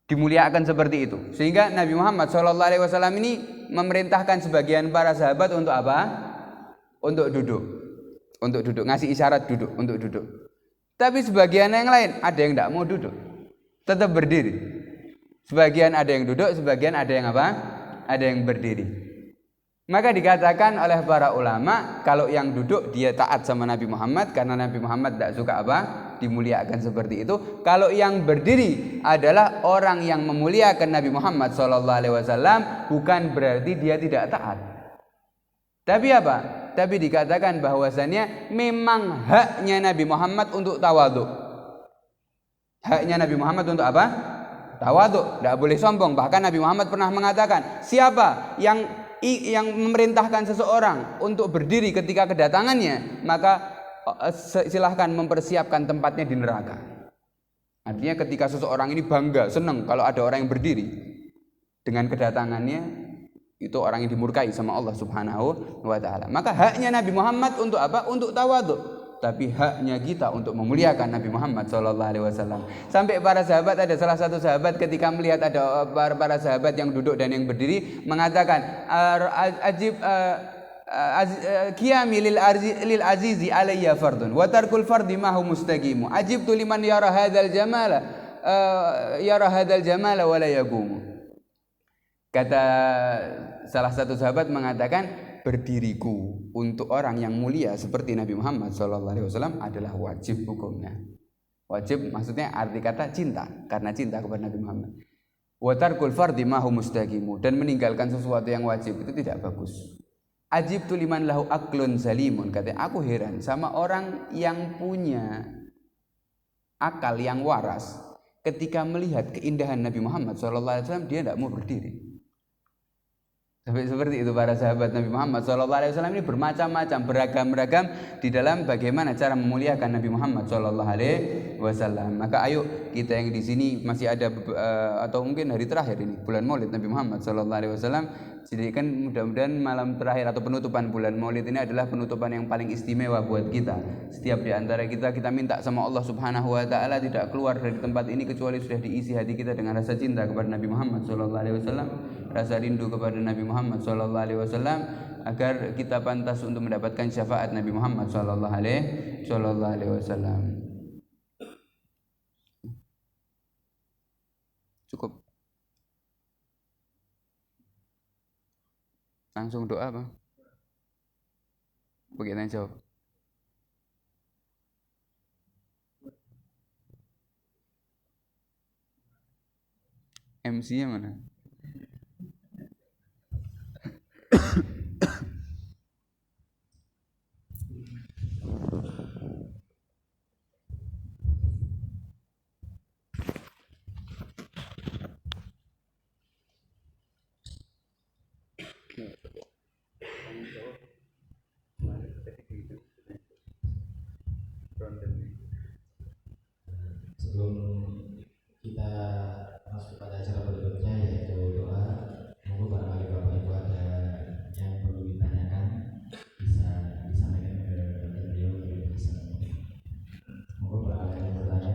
dimuliakan seperti itu, sehingga Nabi Muhammad SAW ini memerintahkan sebagian para sahabat untuk apa? Untuk duduk. Untuk duduk, ngasih isyarat duduk, untuk duduk. Tapi sebagian yang lain ada yang tidak mau duduk, tetap berdiri. Sebagian ada yang duduk, sebagian ada yang apa? Ada yang berdiri. Maka dikatakan oleh para ulama, kalau yang duduk dia taat sama Nabi Muhammad karena Nabi Muhammad tidak suka apa? Dimuliakan seperti itu. Kalau yang berdiri adalah orang yang memuliakan Nabi Muhammad SAW, bukan berarti dia tidak taat. Tapi apa? Tapi dikatakan bahwasannya memang haknya Nabi Muhammad untuk tawadhu. Haknya Nabi Muhammad untuk apa? Tawadhu, tidak boleh sombong. Bahkan Nabi Muhammad pernah mengatakan, siapa yang memerintahkan seseorang untuk berdiri ketika kedatangannya, maka silahkan mempersiapkan tempatnya di neraka. Artinya ketika seseorang ini bangga, senang kalau ada orang yang berdiri dengan kedatangannya, itu orang yang dimurkai sama Allah Subhanahu wa taala. Maka haknya Nabi Muhammad untuk apa? Untuk tawadhu. Tapi haknya kita untuk memuliakan Nabi Muhammad SAW. Sampai para sahabat, ada salah satu sahabat ketika melihat ada para sahabat yang duduk dan yang berdiri, mengatakan, ajib qiyami lil azizi alayya fardun wa tarkul fardi ma hu mustaqimu. Ajibtu liman yara hadzal jamala wa la yaqumu. Kata salah satu sahabat mengatakan, berdiriku untuk orang yang mulia seperti Nabi Muhammad SAW adalah wajib hukumnya. Wajib maksudnya arti kata cinta, karena cinta kepada Nabi Muhammad. Wa tarkul fardi ma hu mustaqimu, dan meninggalkan sesuatu yang wajib itu tidak bagus. Ajibtu liman lahu aklun salimun, katanya aku heran sama orang yang punya akal yang waras, ketika melihat keindahan Nabi Muhammad SAW dia tidak mau berdiri. Sampai seperti itu para sahabat Nabi Muhammad SAW ini bermacam-macam, beragam-ragam di dalam bagaimana cara memuliakan Nabi Muhammad SAW. Maka ayo kita yang di sini masih ada atau mungkin hari terakhir ini bulan Maulid Nabi Muhammad SAW. Jadi kan mudah-mudahan malam terakhir atau penutupan bulan Maulid ini adalah penutupan yang paling istimewa buat kita. Setiap di antara kita minta sama Allah Subhanahu wa taala tidak keluar dari tempat ini kecuali sudah diisi hati kita dengan rasa cinta kepada Nabi Muhammad SAW, rasa rindu kepada Nabi Muhammad SAW, agar kita pantas untuk mendapatkan syafaat Nabi Muhammad SAW. Cukup. Langsung doa Bang. Begitu jawab. MC-nya mana? Sebelum kita masuk pada acara berikutnya yaitu doa, monggo barangkali Bapak Ibu ada yang perlu ditanyakan bisa disampaikan ke beliau lebih bisa. Monggo barangkali ada yang bertanya.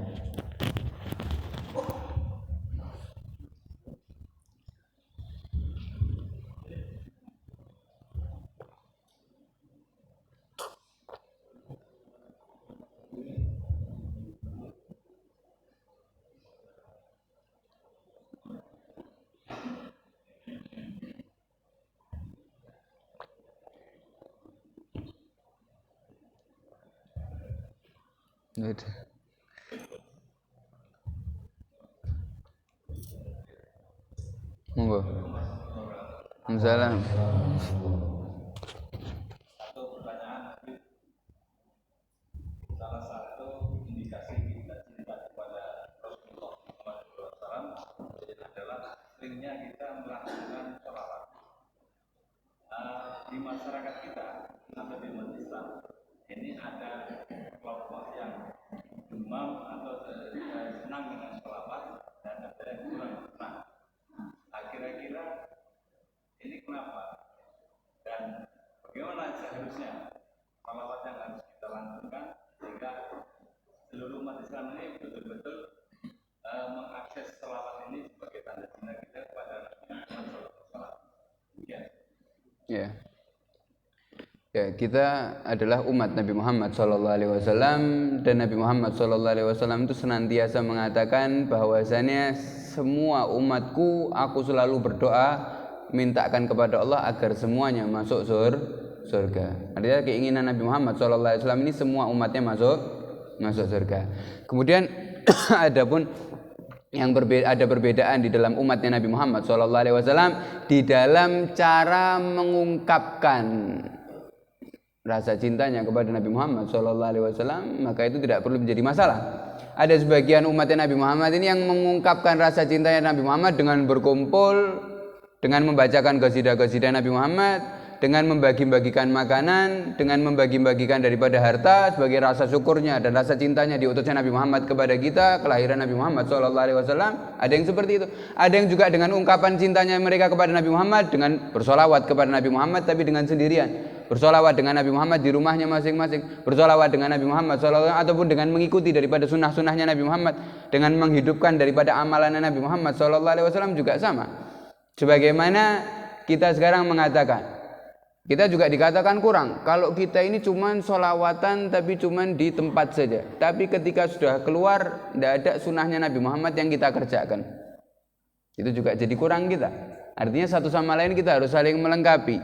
Good. Monggo. Salam. Satu pertanyaan, salah satu indikasi kita cinta kepada Rasulullah SAW adalah seringnya kita melakukan sholawat. Di masyarakat kita atau di umat Islam ini ada kelompok yang demam atau senang dengan sholawat dan ada yang kurang senang. Kira-kira ini kenapa dan bagaimana seharusnya sholawat yang harus kita lakukan sehingga seluruh umat Islam ini betul-betul mengakses sholawat ini sebagai tanda cinta kita kepada Nabi Muhammad SAW. Ya. Ya, kita adalah umat Nabi Muhammad SAW dan Nabi Muhammad SAW itu senantiasa mengatakan bahwasanya semua umatku aku selalu berdoa mintakan kepada Allah agar semuanya masuk surga. Artinya keinginan Nabi Muhammad SAW ini semua umatnya masuk surga. Kemudian adapun yang ada perbedaan di dalam umatnya Nabi Muhammad SAW di dalam cara mengungkapkan rasa cintanya kepada Nabi Muhammad SAW, maka itu tidak perlu menjadi masalah. Ada sebagian umatnya Nabi Muhammad ini yang mengungkapkan rasa cintanya Nabi Muhammad dengan berkumpul, dengan membacakan qasidah-qasidah Nabi Muhammad, dengan membagi-bagikan makanan, dengan membagi-bagikan daripada harta sebagai rasa syukurnya dan rasa cintanya diutusnya Nabi Muhammad kepada kita, kelahiran Nabi Muhammad SAW. Ada yang seperti itu. Ada yang juga dengan ungkapan cintanya mereka kepada Nabi Muhammad dengan bersolawat kepada Nabi Muhammad tapi dengan sendirian. Bersolawat dengan Nabi Muhammad di rumahnya masing-masing, bersolawat dengan Nabi Muhammad SAW, ataupun dengan mengikuti daripada sunnah-sunnahnya Nabi Muhammad, dengan menghidupkan daripada amalan Nabi Muhammad SAW juga sama. Sebagaimana kita sekarang mengatakan, kita juga dikatakan kurang kalau kita ini cuman solawatan tapi cuman di tempat saja, tapi ketika sudah keluar tidak ada sunnahnya Nabi Muhammad yang kita kerjakan, itu juga jadi kurang kita. Artinya satu sama lain kita harus saling melengkapi.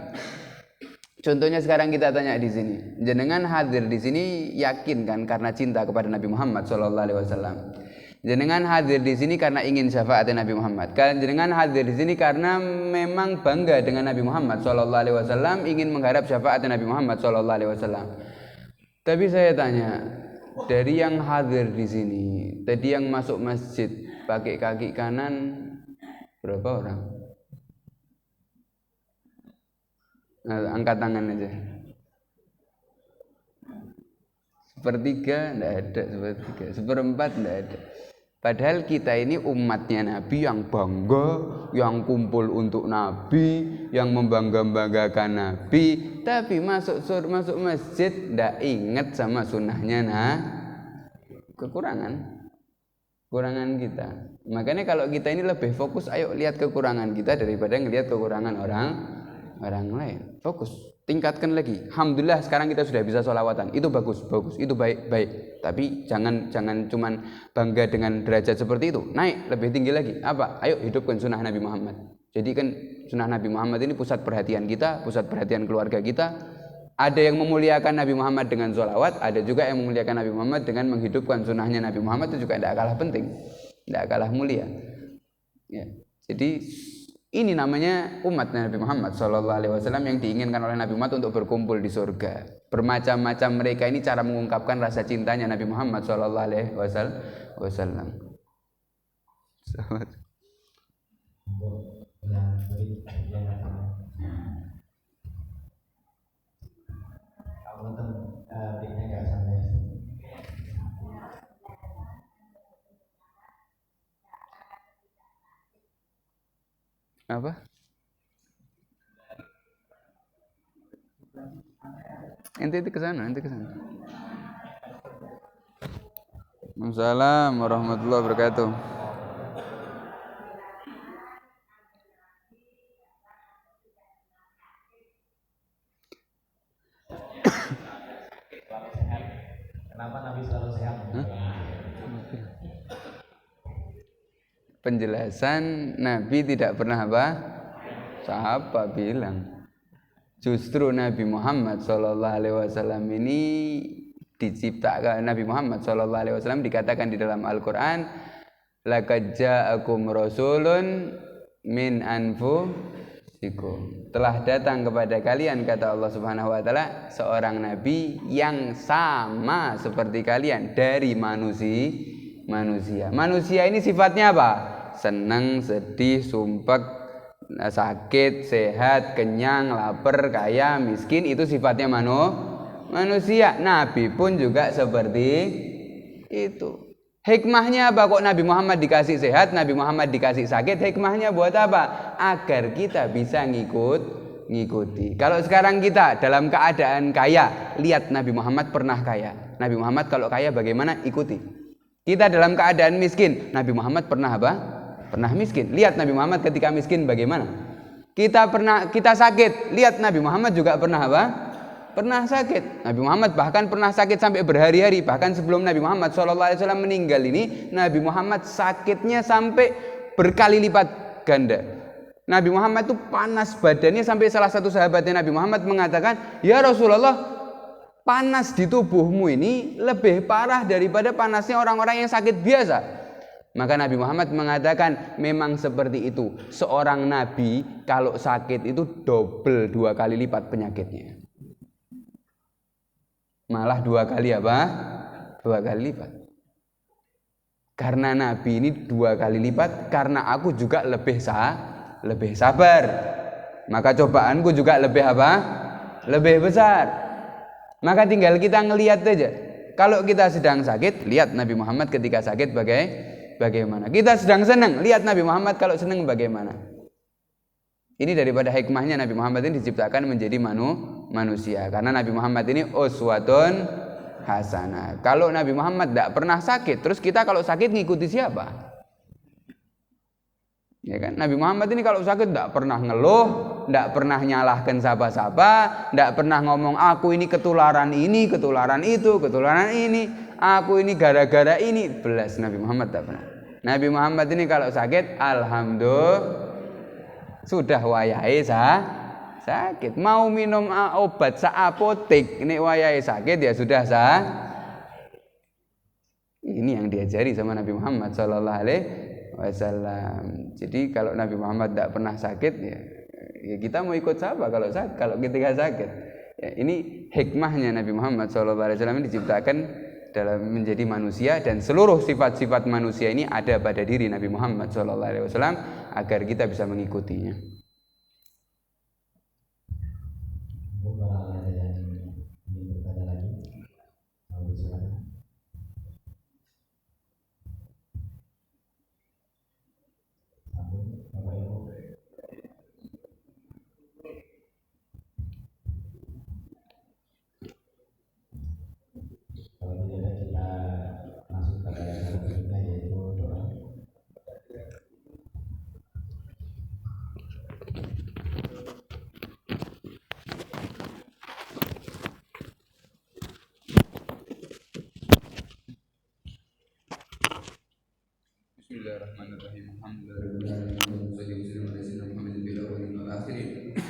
Contohnya sekarang kita tanya di sini, jenengan hadir di sini yakin kan karena cinta kepada Nabi Muhammad SAW. Jenengan hadir di sini karena ingin syafaat Nabi Muhammad. Jenengan hadir di sini karena memang bangga dengan Nabi Muhammad SAW, ingin mengharap syafaat Nabi Muhammad SAW. Tapi saya tanya, dari yang hadir di sini, tadi yang masuk masjid pakai kaki kanan berapa orang? Nah, angkat tangan aja. Sepertiga enggak ada, sepertiga, seperempat enggak ada. Padahal kita ini umatnya Nabi yang bangga, yang kumpul untuk Nabi, yang membangga-banggakan Nabi, tapi masuk masjid enggak ingat sama sunnahnya. Nah, kekurangan kita. Makanya kalau kita ini lebih fokus, ayo lihat kekurangan kita daripada ngelihat kekurangan orang lain. Fokus. tingkatkan lagi. Alhamdulillah sekarang kita sudah bisa sholawatan. Itu bagus, itu baik. Tapi jangan cuman bangga dengan derajat seperti itu. Naik lebih tinggi lagi. Apa? Ayo hidupkan sunnah Nabi Muhammad. Jadi kan sunnah Nabi Muhammad ini pusat perhatian kita, pusat perhatian keluarga kita. Ada yang memuliakan Nabi Muhammad dengan sholawat, ada juga yang memuliakan Nabi Muhammad dengan menghidupkan sunnahnya Nabi Muhammad. Itu juga tidak kalah penting, tidak kalah mulia. Ya. Jadi ini namanya umat Nabi Muhammad SAW yang diinginkan oleh Nabi Muhammad untuk berkumpul di surga. Bermacam-macam mereka ini cara mengungkapkan rasa cintanya Nabi Muhammad SAW. Apa? Ente ke sana. Assalamualaikum warahmatullahi wabarakatuh. Kenapa Nabi selalu sehat? Penjelasan Nabi tidak pernah apa? Siapa bilang? Justru Nabi Muhammad SAW ini diciptakan. Nabi Muhammad SAW dikatakan di dalam Al-Quran, laqad ja'akum rasulun min anfusikum. Telah datang kepada kalian, kata Allah Subhanahu wa taala, seorang nabi yang sama seperti kalian dari manusia. Manusia ini sifatnya apa? Senang, sedih, sumpek, sakit, sehat, kenyang, lapar, kaya, miskin, itu sifatnya manusia. Nabi pun juga seperti itu. Hikmahnya apa kok Nabi Muhammad dikasih sehat, Nabi Muhammad dikasih sakit? Hikmahnya buat apa? Agar kita bisa ngikuti. Kalau sekarang kita dalam keadaan kaya, lihat Nabi Muhammad pernah kaya. Nabi Muhammad kalau kaya bagaimana? Ikuti. Kita dalam keadaan miskin, Nabi Muhammad pernah apa? Pernah miskin. Lihat Nabi Muhammad ketika miskin bagaimana? Kita sakit, lihat Nabi Muhammad juga pernah apa? Pernah sakit. Nabi Muhammad bahkan pernah sakit sampai berhari-hari. Bahkan sebelum Nabi Muhammad SAW meninggal ini, Nabi Muhammad sakitnya sampai berkali lipat ganda. Nabi Muhammad itu panas badannya sampai salah satu sahabatnya Nabi Muhammad mengatakan, "Ya Rasulullah, panas di tubuhmu ini lebih parah daripada panasnya orang-orang yang sakit biasa." Maka Nabi Muhammad mengatakan, memang seperti itu. Seorang Nabi kalau sakit itu double, 2 kali lipat penyakitnya. Malah 2 kali apa? 2 kali lipat. Karena Nabi ini 2 kali lipat, karena aku juga lebih sabar. Maka cobaanku juga lebih apa? Lebih besar. Maka tinggal kita ngelihat aja. Kalau kita sedang sakit, lihat Nabi Muhammad ketika sakit bagaimana. Kita sedang senang, lihat Nabi Muhammad kalau senang bagaimana. Ini daripada hikmahnya Nabi Muhammad ini diciptakan menjadi manusia. Karena Nabi Muhammad ini uswatun hasanah. Kalau Nabi Muhammad tidak pernah sakit, terus kita kalau sakit ngikuti siapa? Ya kan? Nabi Muhammad ini kalau sakit tidak pernah ngeluh, tidak pernah nyalahkan siapa-siapa, tidak pernah ngomong aku ini ketularan ini, ketularan itu, ketularan ini. Aku ini gara-gara ini. Belas Nabi Muhammad tak pernah. Nabi Muhammad ini kalau sakit, alhamdulillah sudah wayahe sakit. Mau minum obat apotek, ini wayahe sakit ya sudah Ini yang diajari sama Nabi Muhammad SAW. Jadi kalau Nabi Muhammad tidak pernah sakit, ya kita mau ikut siapa kalau ketika sakit? Ya, ini hikmahnya Nabi Muhammad SAW ini diciptakan dalam menjadi manusia, dan seluruh sifat-sifat manusia ini ada pada diri Nabi Muhammad SAW agar kita bisa mengikutinya. Bismillahirrahmanirrahim. Alhamdulillah.